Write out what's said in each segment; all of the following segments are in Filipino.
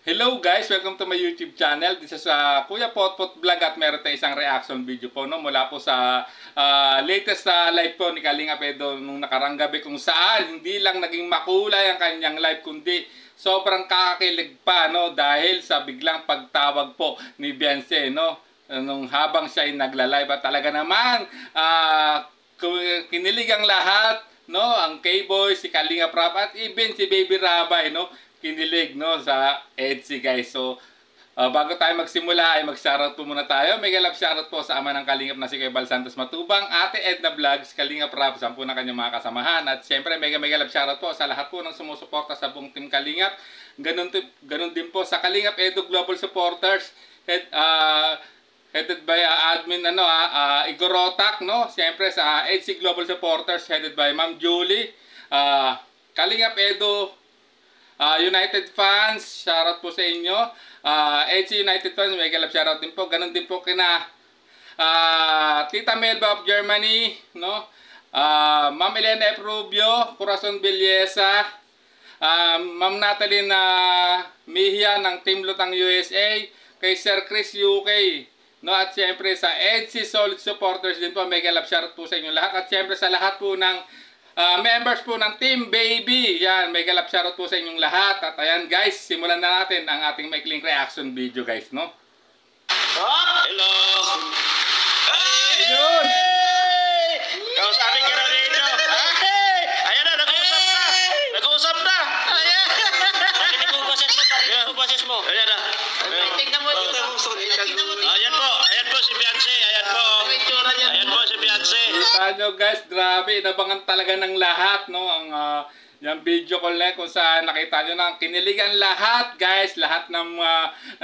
Hello guys! Welcome to my YouTube channel. This is Kuya Potpot Vlog at meron tayong isang reaction video po no, mula po sa latest live po ni Kalinga Pedro nung nakarang gabi kung saan hindi lang naging makulay ang kanyang live kundi sobrang kakakilig pa no, dahil sa biglang pagtawag po ni Beyonce no, nung habang siya ay nagla-live at talaga naman kinilig ang lahat no, ang K-Boy, si Kalinga Prab at even si Baby Rabay no, kinilig no sa EDSI guys. So bago tayo magsimula ay mag-shoutout po muna tayo. Mega love shoutout po sa ama ng Kalingap na si Kuya Bal Santos Matubang, Ate Edna Vlogs, Kalinga Prab, sampu na kanyang mga kasamahan. At syempre mega love shoutout po sa lahat po ng sumusuporta sa buong Team Kalingap. Ganun din po sa Kalingap Edu Global Supporters headed by admin Igor Rotak no. Syempre sa EDSI Global Supporters headed by Ma'am Julie, Kalingap Edu United fans, shoutout po sa inyo. EDSI United fans, mega love shoutout din po. Ganon din po kina Tita Melba of Germany, no? Ma'am Elena F. Rubio, Corazon Belleza, Ma'am Natalie Mejia ng Team Lutang USA, kay Sir Chris UK, no? At siyempre sa EDSI Solid Supporters din po, mega love shoutout po sa inyo lahat. At siyempre sa lahat po ng members po ng Team Baby. Yan, mega love shoutout po sa inyong lahat. At ayan guys, simulan na natin ang ating maikling reaction video guys, no? Hello! Ayun! Kausapin ka na rito. Ayan na, nag-uusap na. Nag-uusap na. Ayan. Pakinig mo boses mo, pakinig mo boses mo. Ayan na. Tingnan mo dito. Ayan po si Beyonce. Ayan po. Ayan po si Beyonce. Kita nyo guys, grabe, inabangan talaga ng lahat, no? Ang yung video call na kung saan nakita nyo na kiniligan lahat guys, lahat ng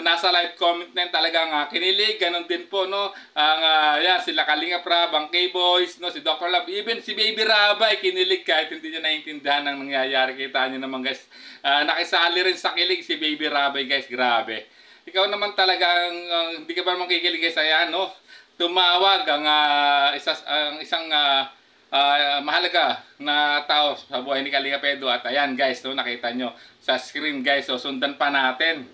nasa live comment na yun talagang kinilig, ganun din po no, ang yan, sila Kalinga Prab, ang K-Boys, no, si Dr. Love, even si Baby Rabay kinilig kahit hindi nyo naiintindihan ang nangyayari. Kita nyo naman guys, nakisali rin sa kilig si Baby Rabay guys, grabe. Ikaw naman talagang hindi ka ba naman kikilig guys, ayan no, tumawag ang isang mahalaga na tao sa buhay ni Kalinga Pedro. At ayan guys, no, nakita nyo sa screen guys, so sundan pa natin.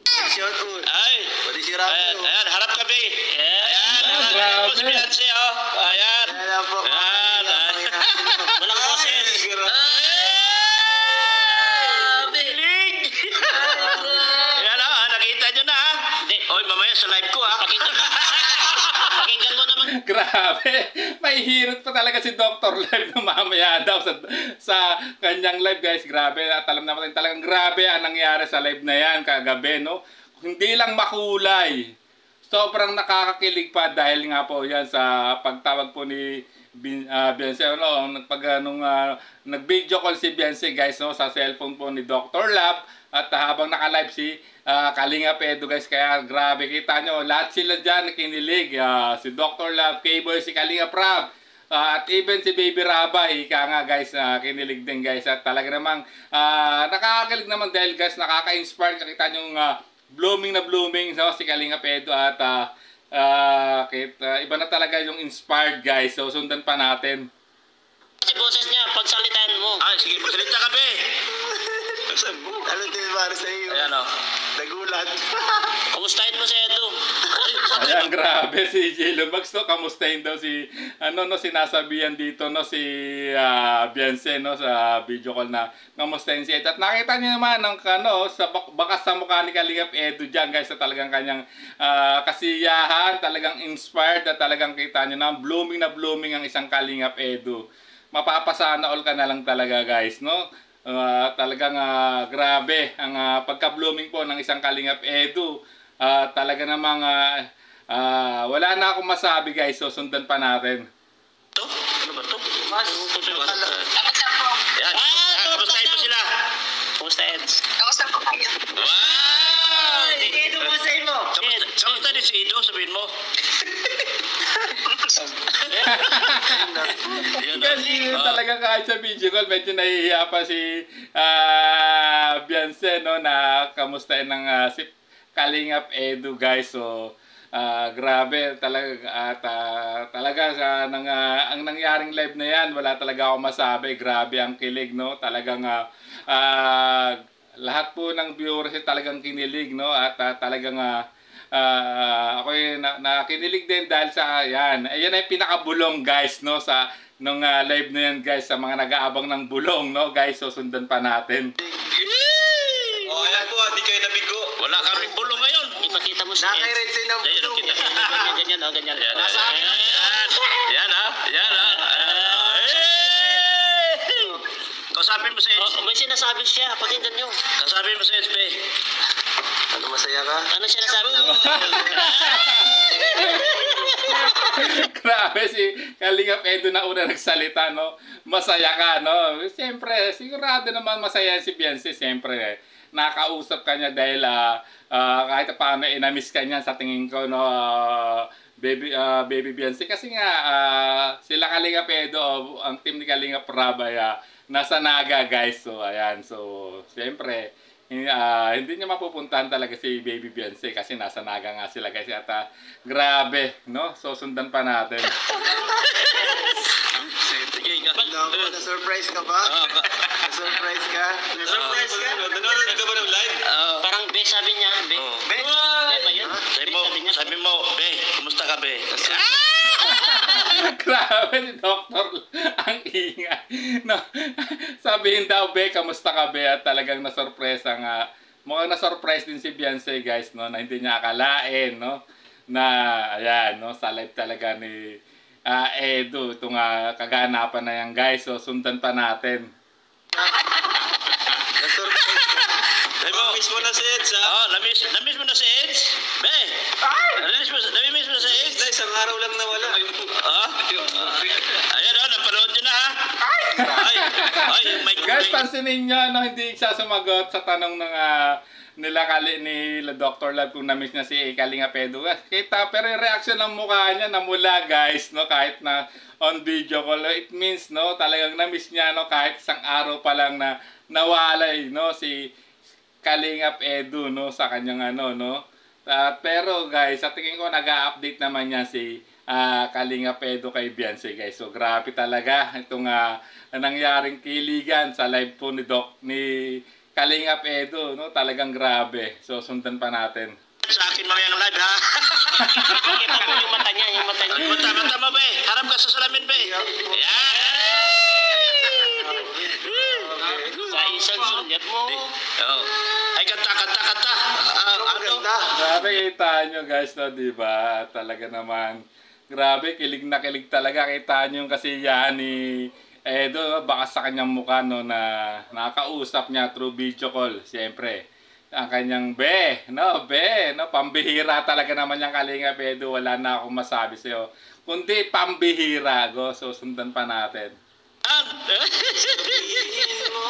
Ay, ayan, harap kami. Ayan, grabe. si Beyonce, oh. Ayan. Ayan. Walang boses. Bilig. Ayan, nakita nyo na, ha? Oy, mamaya sa live ko, ha? Pakinggan mo naman. Grabe, may hirot pa talaga si Dr. Live na mamaya daw sa kanyang live guys. Grabe, at alam naman talagang grabe ang nangyari sa live na yan kagabi no. Hindi lang makulay, sobrang nakakakilig pa dahil nga po yan sa pagtawag po ni Beyonce no, nag-video call si Beyonce guys no, sa cellphone po ni Dr. Love. At habang naka-live si Kalinga Pedro guys, kaya grabe, kita nyo lahat sila dyan kinilig, si Dr. Love, K-Boy, si Kalinga Prab, at even si Baby Rabay, ika nga guys, kinilig din guys. At talaga namang nakakakilig naman dahil guys, nakaka-inspire, kakita nyo blooming na blooming no, si Kalinga Pedro. At iba na talaga yung inspired guys, so sundan pa natin. Si boses niya, pagsalitan mo. Ay, sige, magsalita ka, be. Ano din para sa iyo? Ayan, o. Nagulat. Kumustahin mo si Edu. Ayan, grabe si J-Lo Max no, kamustahin daw si sinasabihan dito no, si Beyonce no, sa video call na kamustahin si Edu. At nakita niyo naman ang sa bakas sa mukha ni Kalingap Edu diyan guys, sa talagang kanyang kasiyahan, talagang inspired, at talagang kita niyo na blooming ang isang Kalingap Edu. Mapapasana all ka na lang talaga guys no. Talagang grabe ang pagka-blooming po ng isang Kalingap Edu. Talaga namang wala na akong masabi guys, so sundan pa natin. Ito? Ano ba ito? Ayan. Kumustahin mo sila? Kumusta, Eds? Kamusta po kayo? Wow! Edu, kumustahin mo? Kamusta din si Edu? Sabihin mo. Kasi talaga kahit sa video call, medyo nahihiya pa si Beyonce no, na kamustahin ng si Kalingap Edu guys. So grabe talaga. At talaga ang nangyaring live na yan, wala talaga ako masabi. Grabe ang kilig no, talagang lahat po ng viewers ay talagang kinilig, no? At talagang ako nakinilig din dahil sa yan. Ayan ay pinakabulong guys, no? Sa nung live na yan guys, sa mga nag-aabang ng bulong, no guys, so sundan pa natin. Oh, ayan po, hindi kayo nabigo. Wala kaming bulong ngayon. Ipakita mo si Nakaired sila ng Ayun, bulong. kita. Ganyan, oh, ganyan. Yan, yan ha. Yan ha. Kausapin mo si Eds. Oh, may sinasabi siya. Pakinggan nyo. Kausapin mo si Eds, be. Ano, masaya ka? Ano siya nasabi? Grabe si Kalingap Edo na una nagsalita, no? Masaya ka, no? Siyempre, sigurado naman masaya si Beyonce, siyempre. Nakausap ka niya dahil kahit paano inamiss ka niya sa tingin ko, no? Baby Beyonce. Kasi nga, sila Kalingap Edo, ang team ni Kalingap Rab ay nasa Naga, guys. So, ayan. So, siyempre, hindi niya mapupuntahan talaga si Baby Beyonce kasi nasa Naga nga sila guys. At grabe, no? So sundan pa natin. Sige ka. Na-surprise ka ba? Na-surprise ka? Na-surprise ka? Nanonood ka ba ng live? Parang be, sabi niya. Be. Be? Be ba yun? Sabi mo, be, kumusta ka, be? Grabe ni Doktor, ang ingay. No, sabihin daw, be, kamusta ka, be? At talagang na-surprise mukhang na-surprise din si Beyonce, guys, no? Na hindi niya akalain, no? Na, ayan, no? Sa live talaga ni Edo, itong kaganapan na yan, guys. So, sundan pa natin. Na-surprise ka? Namiss mo na si Eds, ha? Oo, namiss mo na si Eds? Be, namiss mo na si Eds? Isang araw lang nawala. Ayan o, napanood nyo na ha? Ay, may Guys, pansinin nyo, no, hindi siya sumagot sa tanong ng nila Dr. Love kung na-miss na si Kalingap Edo. Kita, pero yung reaction ng mukha niya namula, guys, no, kahit na on video call. It means, no, talagang na-miss niya, no, kahit isang araw pa lang na nawalay, no, si Kalingap Edo, no, sa kanyang no. Pero, guys, sa tingin ko, nag-update naman niya si Kalingap Edo kay Beyonce, guys. So grabe talaga itong nangyaring kiligan sa live po ni Kalingap Edo, no? Talagang grabe. So sundan pa natin. Sa akin mamayang live ha? Pakita mo yung mata niya, yung mata niya. Mata mo, be. Harap ka sa salamin, be. Yan. Sa isang sulyap mo. Ay, kanta. Ano? Grabe kita nyo, guys, no, diba? Talaga naman. Grabe, kilig na kilig talaga. Kita nyo yung kasiyahan ni Edo, baka sa kanyang mukha, no, na nakakausap niya through video call. Siyempre, ang kanyang be, no, pambihira talaga naman yung Kalingap Edo. Wala na akong masabi sa'yo. Kundi pambihira, go. So, sundan pa natin. Sabihin mo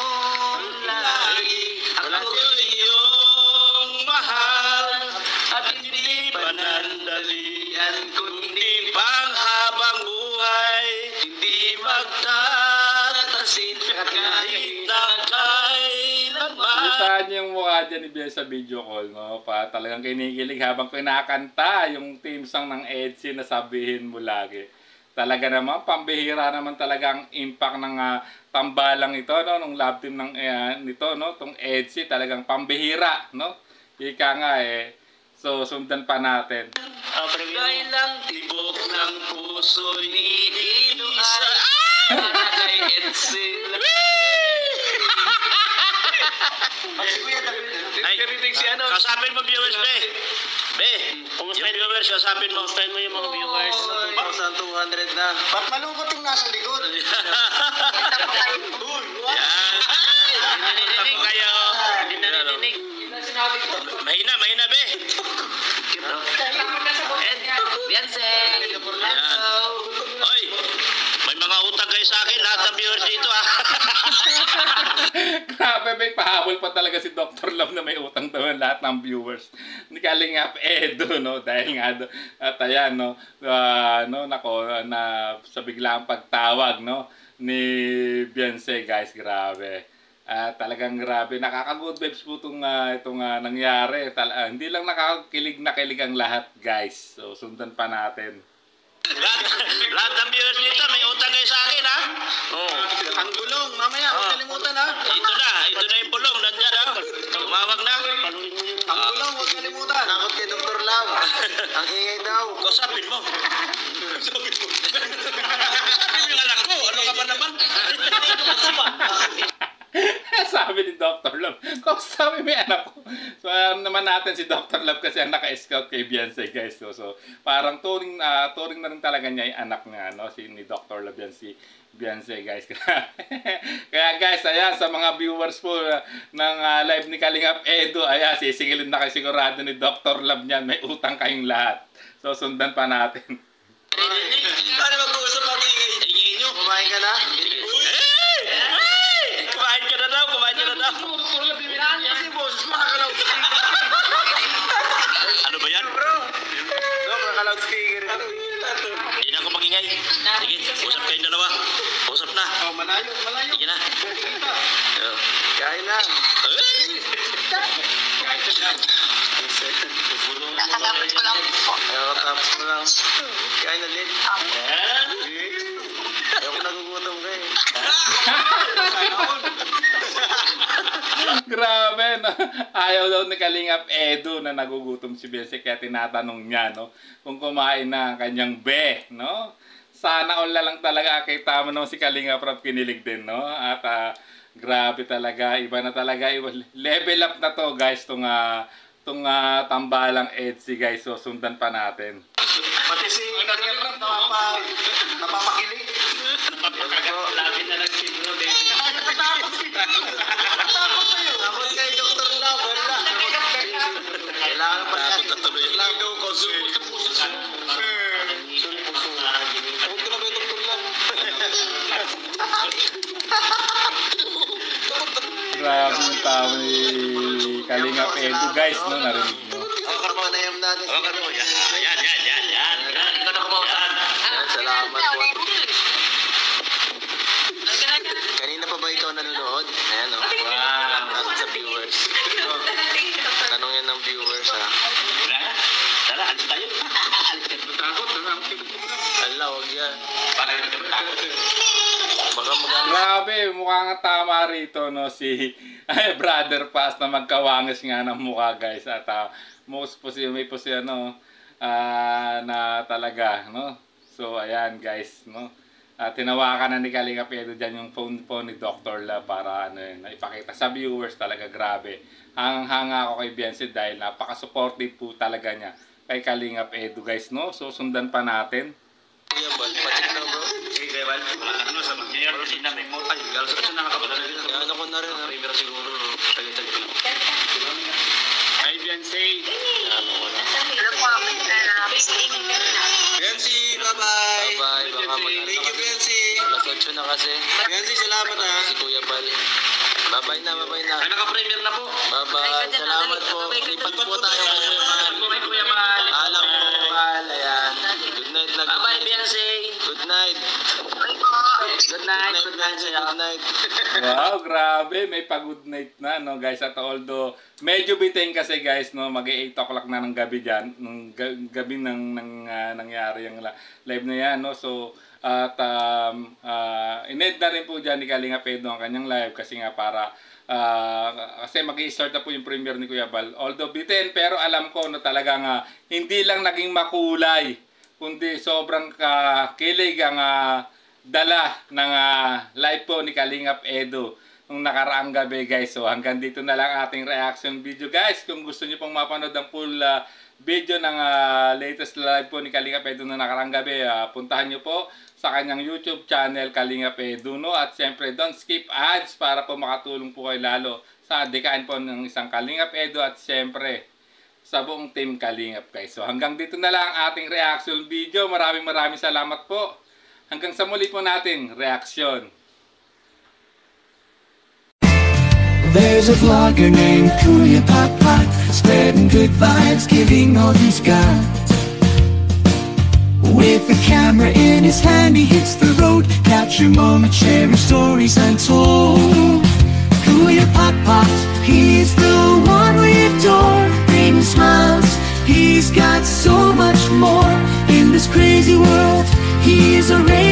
lagi, ako iyong mahal, at hindi panandalian, kundi panghabang buhay, hindi magtatasin kahit na kailanman. Kita niyo yung mukha dyan ni Beyonce sa video call, no? Talagang kinikilig habang kinakanta yung team song ng Etsy na sabihin mo lagi. Talaga naman, pambihira naman talaga ang impact ng tambalang ito, no? Nung love team ng nito, no? Tong Etsy, talagang pambihira, no? Ika nga So, sundan pa natin. Kailang tibok ng puso'y iisa para kay Etsy. Ay, kasapin mo viewers, be. Be, yung viewers, kasapin mo. Kamustahin mo yung mga viewers. 1,200 na. Ba't malungkot yung nasa likod? Yan. Hindi narinig kayo. Hindi narinig. Mahina, be. Beyonce. Yan. Oy, may mga utang kayo sa akin, lahat ng viewers dito, ha. Grabe, may pahabol pa talaga si Dr. Love na may utang daw lahat ng viewers ni Kalingap Edo, no? Dahil nga, at ayan, no? Sa biglang pagtawag, no? Ni Beyonce, guys, grabe. Talagang grabe. Nakaka-good vibes po itong nangyari. Hindi lang nakakakilig na kilig ang lahat, guys. So, sundan pa natin. Lahat ng viewers dito, may utang kayo sa akin, ha? Ang gulong, mamaya, huwag kalimutan ha. Ito na yung bulong, nandyan, ha? Sabi mo yung anak ko, ano ka ba naman? Sabi ni Dr. Love, kung sabi may anak ko. So, alam naman natin si Dr. Love kasi ang naka-scout kay Beyonce, guys. So parang turing na rin talaga niya yung anak niya, no? Ni Dr. Love yan, si Beyonce, guys. Kaya guys, ayan, sa mga viewers po ng live ni Kalingap Edu, ayan, sisingilin na kayo sigurado ni Dr. Love niyan. May utang kayong lahat. So, sundan pa natin. Paano mag-uusap ang ingay nyo? Kumain ka na? Kumain ka na daw, kumain ka na daw. Kasi boses mo naka-loudspeaker. Ano ba yan? No, naka-loudspeaker. Hindi na ako magingay. Sige, usap kayong dalawa. Usap na. Oh, malayo. Sige na. Kain na. Nakatapos ko lang po. Nakatapos mo lang. Kain na din. Yan. Ayoko nagugutom ka eh. Grabe, no? Ayaw daw ni Kalingap Edu na nagugutom si Beyonce kaya tinatanong niya, no? Kung kumain na ang kanyang be, no? Sana all na lang talaga kay tama naman si Kalingap Rob kinilig din, no? At grabe talaga, iba na talaga, level up na to, guys, tong tambalang Etsy, guys. So sundan pa natin. Pati si napapakilig. Lapit na lang si Bro, baby. Natakot sa'yo. Ako kay Dr. Love. Wala. Kailangan pa Takot na tuloy. Love daw ko. Huwag ka na kay Dr. Love. Grabe yung tama ni Kalingap Edu, guys, no? Narinig mo. Ang karmanayam natin. Hawakan mo. Yan. Ikaw na kumakain. Yan, salamat po. Kanina pa ba ikaw nanonood? Ayan o. Wow. At sa viewers. Tanong yan ng viewers ha. Tara, alis tayo. Ala, huwag yan. Para yung takot. Baka maganda. Grabe, mukha nga tama rito, no? Si Brother Paz na magkawangis nga ng mukha, guys. At may po siya, no? Na talaga, no? So, ayan, guys, no? Tinawakan na ni Kalingap Edu dyan yung phone ni Dr. La para ipakita sa viewers talaga, grabe. Hangang-hanga ako kay Beyonce dahil napaka-supportive po talaga niya kay Kalingap Edu, guys, no? So, sundan pa natin. Kuya Bal, patik na bro. Sige, Kuya Bal. Ano sa mga pero sinamay mo. Ay, galos ka na nakabala na rin. Ano ko na rin ha. Primero siguro. Talit-talit lang. Ay, Beyonce. Ano ko na. Ano po ako na Bensi, bye-bye. Bye-bye. Baka thank you, Bensi. Alas 8 na kasi. Bensi, salamat ha. Si Kuya Bal. Bye-bye na. Ay, naka-premier na po. Bye-bye. Salamat po. Lipat po tayo Kuya Bal. Kuya Bal. Alam mo, Bal. Ayan. Good night na. Bye-bye, Beyonce. Good night. Good night. Good night. Wow, grabe, may pa-good night na, no, guys. At although medyo bitin kasi, guys, no, mag-8 o'clock na ng gabi diyan, nung gabi nang nangyari yung live na yan, no. So at in-end na rin po diyan ni Kalingap Edu ang kanyang live kasi nga para kasi mag-i-start na po yung premiere ni Kuya Bal. Although bitin, pero alam ko na talagang hindi lang naging makulay, kundi sobrang kilig ang dala ng live po ni Kalingap Edu nung nakaraang gabi, guys. So hanggang dito na lang ating reaction video, guys. Kung gusto niyo pong mapanood ang full video ng latest live po ni Kalingap Edu na nakaraang gabi, puntahan niyo po sa kanyang YouTube channel Kalingap Edu, no? At siyempre don't skip ads para po makatulong po kayo lalo sa adikain po ng isang Kalingap Edu at siyempre sa buong team Kalingap, guys. So hanggang dito na lang ang ating reaction video. Maraming salamat po. Hanggang sa muli po nating reaksyon. There's a vlogger named Kuya Papa, spreading good vibes, giving all he's got. With a camera in his hand, he hits the road, capture moments, sharing stories untold. Kuya Papa, he's the one we adore, bringing smiles. He's got so much more in this crazy world. He is a ray